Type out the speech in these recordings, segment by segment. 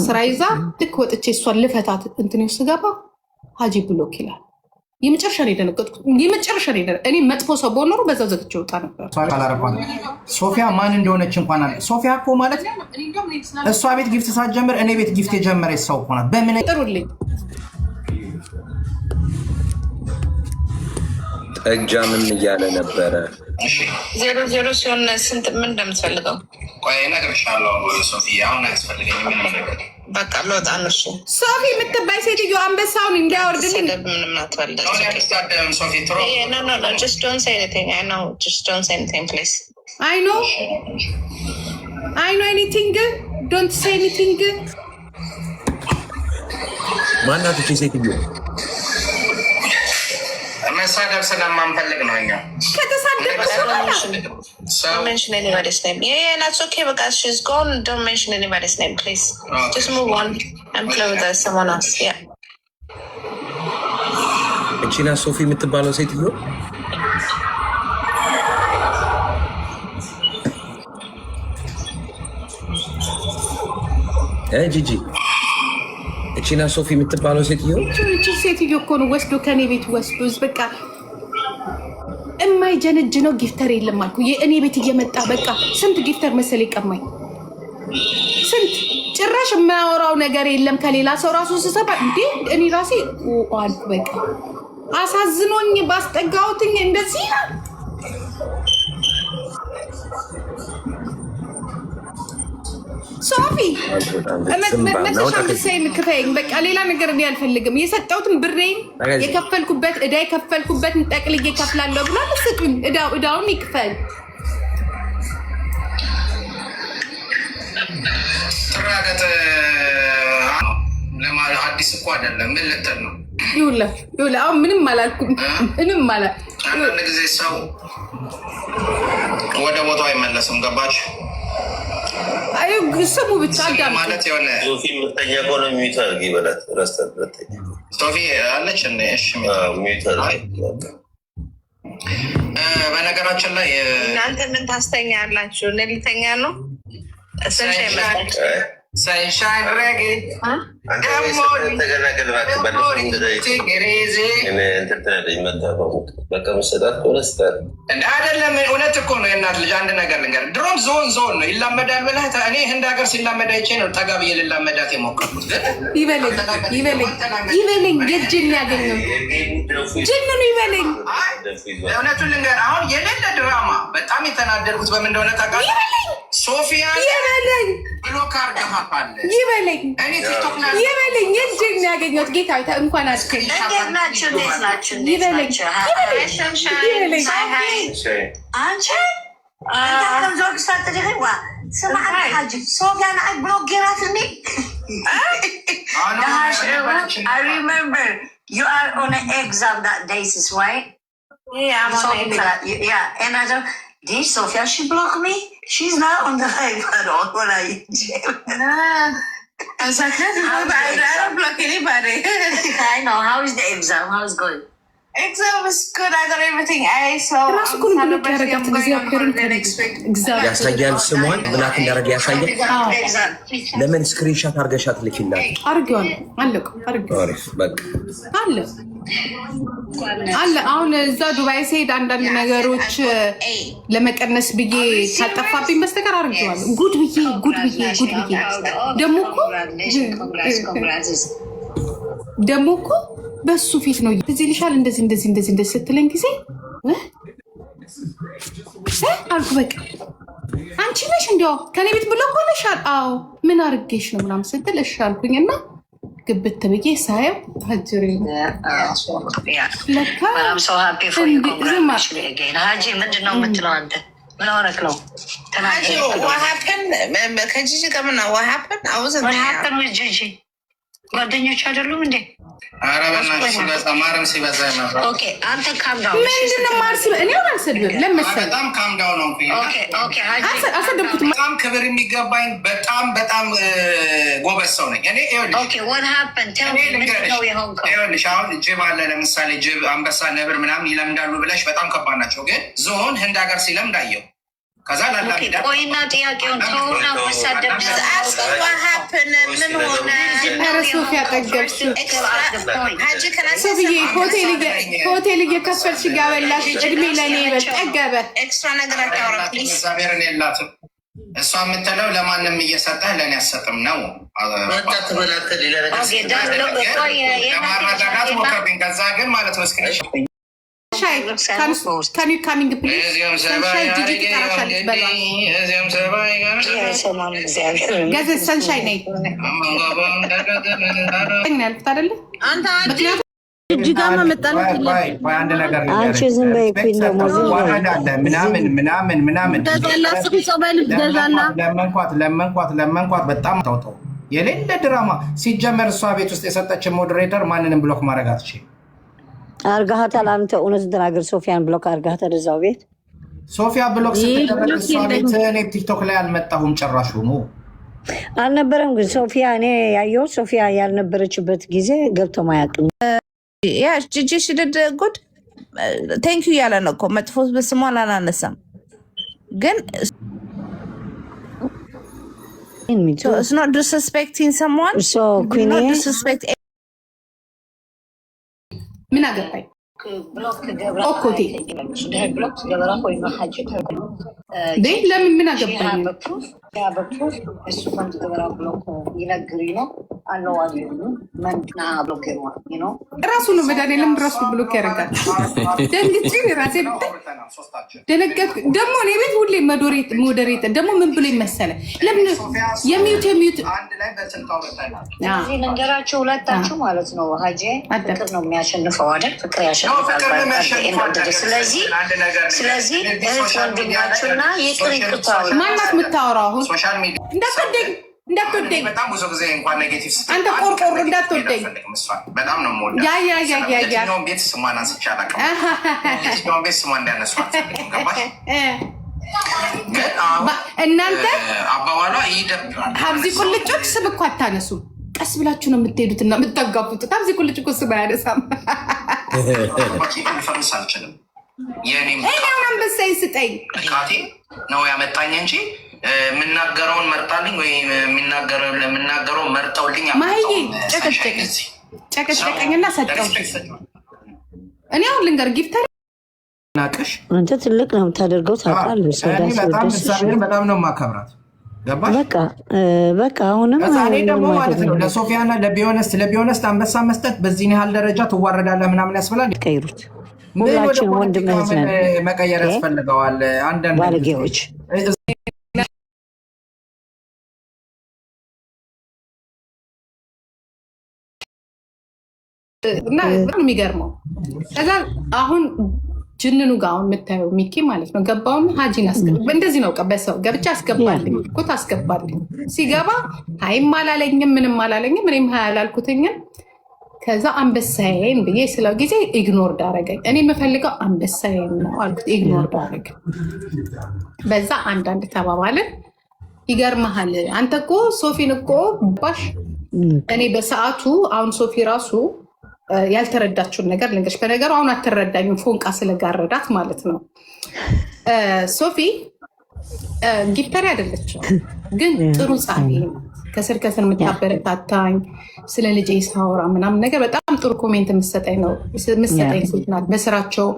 ስራ ይዛ ልክ ወጥቼ እሷን ልፈታት እንትን ስገባ ሀጂ ብሎክ ይላል። የመጨረሻ ነው የደነገጥኩት። የመጨረሻ ነው እኔ መጥፎ ሰው በሆነ ኖሮ በዛው ዘግቼ ወጣ ነበር። ሶፊያ ማን እንደሆነች እንኳን አለ። ሶፊያ እኮ ማለት እሷ ቤት ጊፍት ሳትጀምር እኔ ቤት ጊፍት የጀመረች ሰው እኮ ናት። በምን ጥሩልኝ ጠጃ ምን እያለ ነበረ? 00 ሲሆን ስንት ምን እንደምትፈልገው ቆይ እነግርሻለሁ። ሶፊ አሁን አያስፈልገኝም። በቃ ልወጣ ነው። እሱ ሶፊ የምትባይ ሴትዮ አንበሳውን እንዲያወርድልኝ ምንም አትበልጥ። ሶፊ ትሮ just don't say anything. I know. Just don't say anything, please. I know anything. Don't say anything. ማናት እቺ ሴትዮ? መሳደብ ስለማንፈልግ ነው እኛ Don't mention anybody's name. Yeah, that's okay because she's gone. Don't mention anybody's name, please. Okay. Just move on and play with someone else. Yeah. እቺና ሶፊ የምትባለው ሴትዮ ጂጂ እቺና ሶፊ የምትባለው ሴትዮ እቺ ሴትዮ እኮ ነው ወስዶ ከኔ ቤት ወስዶ በቃ የማይጀነጅ ነው። ጊፍተር የለም አልኩ። የእኔ ቤት እየመጣ በቃ ስንት ጊፍተር መሰለ ይቀማኝ። ስንት ጭራሽ የማያወራው ነገር የለም ከሌላ ሰው ራሱ ስሰባ እንዴ እኔ ራሴ አልኩ። በቃ አሳዝኖኝ ባስጠጋውትኝ እንደዚህ ነው። ሶፊ መተሻምሰኝ ክፈይኝ። በቃ ሌላ ነገር እኔ አልፈልግም። የሰጠሁትን ብሬን የከፈልኩበት እዳ የከፈልኩበትን ጠቅልዬ ከፍላለሁ ብሏል። ስጡኝ፣ እዳውን ይክፈል። ትራገጥ አዲስ እኮ አይደለም። ምን ልትል ነው? ይውላ አሁን ምንም አላልኩም። ምንም ማለት አንዳንድ ጊዜ ሰው ወደ ቦታው አይመለስም። ገባችሁ? አይ ስሙ ብቻ አዳም ማለት የሆነ ሶፊ ምተኛ ከሆነ ሚዩት አድርጊ በላት። ረስተት ሶፊ አለች እንደ እሺ ሚዩት አድርጊ። በነገራችን ላይ እናንተ ምን ታስተኛ ያላችሁ? እኔ ልተኛ ነው። ሰንሻይን ረጌ ተገናገል አይደለም። እውነት እኮ ነው የእናት ልጅ። አንድ ነገር ልንገር፣ ድሮም ዞን ነው ይላመዳል ብለህ እኔ ህንድ ሀገር ሲላመድ አይቼ ነው ጠጋ ብዬ ልላመዳት የሞከርኩት። ይበለኝ የእጅን ያገኘው ጅኑን ይበለኝ። እውነቱን ልንገር፣ አሁን የሌለ ድራማ በጣም የተናደድኩት በምን እንደሆነ ታውቃለህ? ሶፊያ ይበለኝ ብሎክ አድርገሃል ይበለኝ ይበለኝ የእጅን ያገኘሁት ጌታ እንኳን አድከኝ። ይበለኝ I remember you are on an exam that day, is right? Yeah, I'm on exam. Yeah, and I don't. Did Sophia, she blocked me? She's not on the live at all when I I was like, I don't block anybody. I know. How is the exam? How is it going? Exam was good. I got everything A, so ያሳያል። ስሟን ብላክ እንዳረገ ያሳያል። ለምን ስክሪንሻት አርገሻት ልኪላት? አርገዋል አለቀ። አሪፍ በቃ አለ። አሁን እዛ ዱባይ ስሄድ አንዳንድ ነገሮች ለመቀነስ ብዬ ካልጠፋብኝ በስተቀር አርገዋል። ጉድ ብዬ ደግሞ እኮ በሱ ፊት ነው እዚህ ልሻል እንደዚህ ስትለኝ ጊዜ አልኩ በቃ አንቺ ነሽ እንዲያው ከኔ ቤት ብሎ ሆነሻል። አዎ ምን አርጌሽ ነው ምናምን ስትል እሺ አልኩኝና ግብት ብዬ ሳየው ሀጅሪ ለካ ሀጂ ምንድን ነው የምትለው አንተ? ምን ሆነክ ነው? ከጂጂ ከምና ጂጂ ጓደኞች አይደሉም እንዴ? ኧረ በእናትሽ ሲበዛ ማርም ሲበዛ ነው። ኦኬ አንተ ካም ዳውን። ምንድነው ማርሲ? እኔ አልሰድብም። ለምሳሌ በጣም ካም ዳውን ነው። ኦኬ ሀጂ አልሰድብኩት። በጣም ክብር የሚገባኝ በጣም ጎበዝ ሰው ነኝ እኔ። ኦኬ what happened? tell me ምንድነው የሆንከው? ይኸውልሽ አሁን ጅብ አለ ለምሳሌ ጅብ፣ አንበሳ፣ ነብር ምናምን ይለምዳሉ ብለሽ በጣም ከባድ ናቸው። ግን ዞን ህንድ ሀገር ሲለምድ አየሁ። ከዛ ላላሚዳ ቆይና ጥያቄውን ተውና መሳደብ ምን ሆነ? ሶፊያ ጠገብሽ ሶፊዬ ሆቴል እየከፈልሽ ጋበላሽ እድሜ ለእኔ ጠገበ። ኤክስትራ ነገር አታወራ ፕሊዝ። እግዚአብሔርን የላትም እሷ የምትለው ለማንም እየሰጠህ ለእኔ አሰጥም ነው። ለማረጋጋት ሞከርኩኝ። ከዛ ግን ማለት ነው እስክሪንሽ ካሚንግ ፕሊዝ ሰንሻይ ነይ ያልኩት አይደለ? አንድ ነገር አንቺ ዝም በይ እኮ ደግሞ ዝም በይ ምናምን ለመንኳት በጣም ታውጠው የሌለ ድራማ ሲጀመር እሷ ቤት ውስጥ የሰጠችን ሞዴሬተር ማንንም ብሎክ ማድረግ አትችልም። አርጋሃታል። አንተ እውነት ተናገር። ሶፊያን ብሎክ አርጋሃታል እዛው ቤት ሶፊያ ብሎክ ስትደረግ እሷ ቤት እኔ ቲክቶክ ላይ አልመጣሁም ጭራሽ ሆኖ አልነበረም። ግን ሶፊያ እኔ ያየሁት ሶፊያ ያልነበረችበት ጊዜ ገብቶ ማያውቅም። ያ ጂጂ ሽድድ ጉድ ቴንክ ዩ ያለ ነው እኮ መጥፎ በስሟን አላነሳም። ግን it's not disrespecting someone. So Queen ምን አገባኝ ኦኮቴ ለምን ምን አገባኝ ራሱ ነው መድኃኒዓለም ራሱ ብሎክ ያደርጋል። ደንግጬ ራሴ ደነገጥኩ። ደግሞ እኔ ቤት ሁሌ ሞዴሬት ደግሞ ምን ብሎ ይመሰለ ለምን የሚዩት ነገራቸው ሁለታችሁ ማለት ነው። ሀጄ ፍቅር ነው የሚያሸንፈው አይደል? ፍቅር ያሸንፋል። ስለዚህ እህት ወንድማችሁና ይቅር ይቅርታው ማናት የምታወራው አሁን እንዳትወደኝ በጣም ብዙ ጊዜ እንኳን ኔጌቲቭ አንተ ቆርቆሮ እንዳትወደኝ በጣም ነው የምወዳት። የትኛውን ቤት ስሟን አንስቼ አላውቅም። የትኛውን ቤት ስሟን እንዳያነሷት ገባሽ? እናንተ አባባሏ ይደብራል። ሀብዚ ቁልጮች ስም እኮ አታነሱም። ቀስ ብላችሁ ነው የምትሄዱት እና የምታጋፉት። ሀብዚ ቁልጭ እኮ ስም አያነሳም። ፈርስ አልችልም። እኔውን አንበሳኝ ስጠኝ ካቴ ነው ያመጣኝ እንጂ የምናገረውን መርጣልኝ ወይ የምናገረውን መርጠውልኝ ማህዬ ጨቀጨቀኝና ሰጠው። እኔ አሁን ልንገር ጊፍተር ናቅሽ አንተ ትልቅ ነው የምታደርገው ታውቃለህ። በጣም ነው የማከብራት ገባሽ? በቃ አሁንም እኔ ደግሞ ማለት ነው ለሶፊያና ለቢዮነስት አንበሳ መስጠት በዚህን ያህል ደረጃ ትዋረዳለህ ምናምን ያስብላል። ቀይሩት ሁላችን ወንድም እህት ነን። መቀየር ያስፈልገዋል። አንዳንድ ባለጌዎች እና በጣም የሚገርመው ከዛ አሁን ጅንኑ ጋር አሁን የምታየው ሚኪ ማለት ነው ገባውን ሀጂን እንደዚህ ነው በሰው ገብቻ አስገባልኝ እኮ ታስገባልኝ ሲገባ ሀይም አላለኝም ምንም አላለኝም እኔም ሀይ አላልኩትኝም። ከዛ አንበሳዬን ብዬ ስለው ጊዜ ኢግኖር ዳረገኝ። እኔ የምፈልገው አንበሳዬን ነው አልኩት፣ ኢግኖር ዳረገ። በዛ አንዳንድ ተባባልን። ይገርመሃል አንተ እኮ ሶፊን እኮ ባሽ እኔ በሰዓቱ አሁን ሶፊ ራሱ ያልተረዳችውን ነገር ልንገርሽ። በነገሩ አሁን አትረዳኝም ፎንቃ ስለጋረዳት ማለት ነው። ሶፊ ጊፍተሪ አይደለችም ግን ጥሩ ጸሐፊ ነው። ከስር ከስር የምታበረታታኝ ስለ ልጄ ሳወራ ምናምን ነገር በጣም ጥሩ ኮሜንት የምትሰጠኝ ሴት ናት። በስራቸው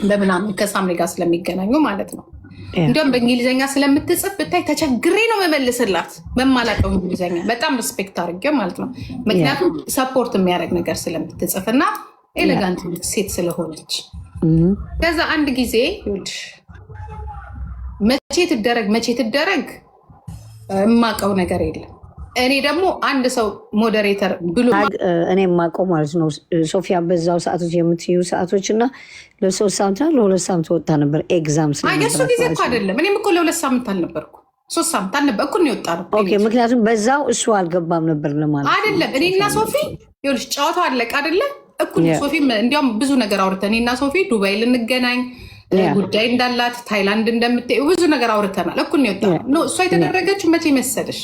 በምናምን ከሳምሪ ጋር ስለሚገናኙ ማለት ነው። እንዲሁም በእንግሊዝኛ ስለምትጽፍ ብታይ ተቸግሬ ነው መመልስላት በማላውቀው እንግሊዝኛ በጣም ሪስፔክት አድርጌው ማለት ነው። ምክንያቱም ሰፖርት የሚያደርግ ነገር ስለምትጽፍ እና ኤሌጋንት ሴት ስለሆነች። ከዛ አንድ ጊዜ መቼ ትደረግ የማውቀው ነገር የለም። እኔ ደግሞ አንድ ሰው ሞዴሬተር ብሎ እኔ የማውቀው ማለት ነው ሶፊያ በዛው ሰዓቶች የምትዩ ሰዓቶች እና ለ3 ሳምንት ለ2 ሳምንት ወጣ ነበር ኤግዛም የሱ ጊዜ እኮ አይደለም። እኔም እኮ ለ2 ሳምንት አልነበርኩ 3 ሳምንት አልነበረ እኮ ነው የወጣ ነው። ምክንያቱም በዛው እሱ አልገባም ነበር ለማለት አይደለም። እኔና ሶፊ ይኸውልሽ ጨዋታው አለቀ አይደለ? እኩል ሶፊ እንዲያውም ብዙ ነገር አውርተን እኔና ሶፊ ዱባይ ልንገናኝ ጉዳይ እንዳላት ታይላንድ እንደምትሄድ ብዙ ነገር አውርተናል። እኩል ነው የወጣ ነው። እሷ የተደረገችው መቼ መሰለሽ?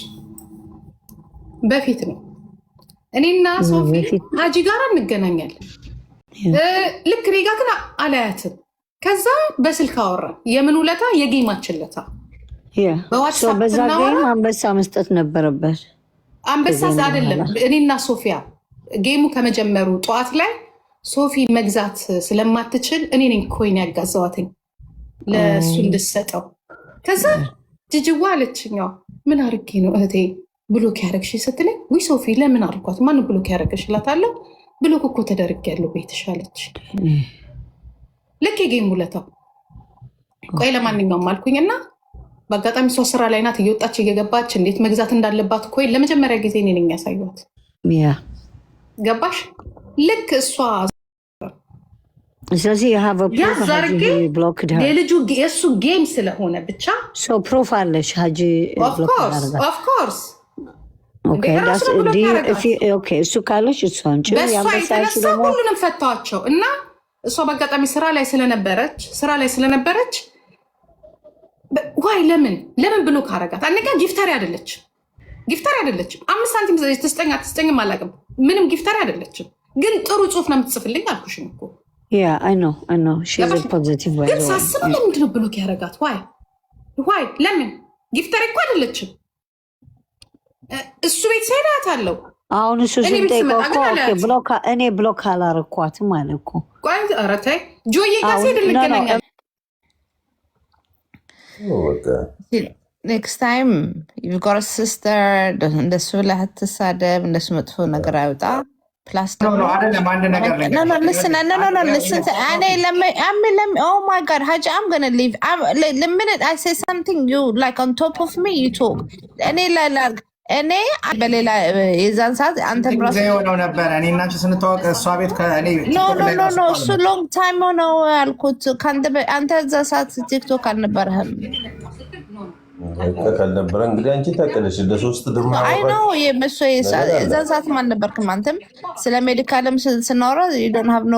በፊት ነው። እኔና ሶፊ ሀጂ ጋር እንገናኛለን። ልክ እኔ ጋር ግን አላያትም። ከዛ በስልክ አወራን። የምን ውለታ? የጌማችን ለታ በዛ ጌም አንበሳ መስጠት ነበረበት። አንበሳ አይደለም። እኔና ሶፊያ ጌሙ ከመጀመሩ ጠዋት ላይ ሶፊ መግዛት ስለማትችል እኔ ነኝ ኮይን ያጋዛዋትኝ ለእሱ እንድሰጠው። ከዛ ጅጅዋ አለችኛው ምን አርጌ ነው እህቴ ብሎክ ያደረግሽ ስትለኝ፣ ውይ ሶፊ ለምን አልኳት። ማን ብሎክ ያደረግሽ እላታለሁ። ብሎክ እኮ ተደርጊያለሁ ቤትሽ አለች። ልክ የጌም ውለታው። ቆይ ለማንኛውም አልኩኝና በአጋጣሚ እሷ ስራ ላይ ናት። እየወጣች እየገባች እንዴት መግዛት እንዳለባት ኮይን ለመጀመሪያ ጊዜ እኔ ነኝ ያሳየኋት። ገባሽ? ልክ እሷ ስለዚህ የልጁ የእሱ ጌም ስለሆነ ብቻ ፕሮፍ አለሽ ሀጂ ኦፍኮርስ እሱ ካለሽ እሱ አንቺ በእሷ የተነሳ ሁሉንም ፈታዋቸው እና እሷ በአጋጣሚ ስራ ላይ ስለነበረች ዋይ ለምን ብሎ ካረጋት አነጋ ጊፍተሪ አይደለችም። 5 ሳንቲም ትስጠኝም አላውቅም። ምንም ጊፍተሪ አይደለችም፣ ግን ጥሩ ጽሁፍ ነው የምትጽፍልኝ አልኩሽም እኮ። ግን ሳስበው ለምንድነው ብሎክ ያረጋት? ዋይ ለምን? ጊፍተሪ እኮ አይደለችም። እሱ ቤት ሰይዳት አለው። አሁን እሱ ስንጠይቀው እኔ ብሎክ አላረኳትም አለ እኮ። ኧረ ተይ ጆዬ ጋር ሲሄድ እንገናኛለን። ኔክስት ታይም ዩጎር ሲስተር እንደሱ ብለህ አትሳደብ። እንደሱ መጥፎ ነገር አይወጣ። ፕላስ ሀጂ አም ገነ ሊቭ ለሚኒት አይ ሴይ ሳምቲንግ ዩ ላይክ ኦን ቶፕ ኦፍ ሚ ዩ ቶክ እኔ በሌላ የዛን ሰዓት አንተ ብራስ የሆነው ነበር። እኔ እና አንቺ ስንተዋወቅ እሷ ቤት ኖ እሱ ሎንግ ታይም ሆነው ያልኩት። አንተ እዛ ሰዓት ቲክቶክ አልነበረህም ካልነበረ እንግዲህ አንቺ ታውቂያለሽ። ለሶስት ድማ አይ ነው የዛን ሰዓትም አልነበርክም። አንተም ስለ ሜዲካልም ስናወራ ዩ ዶንት ሃቭ ኖ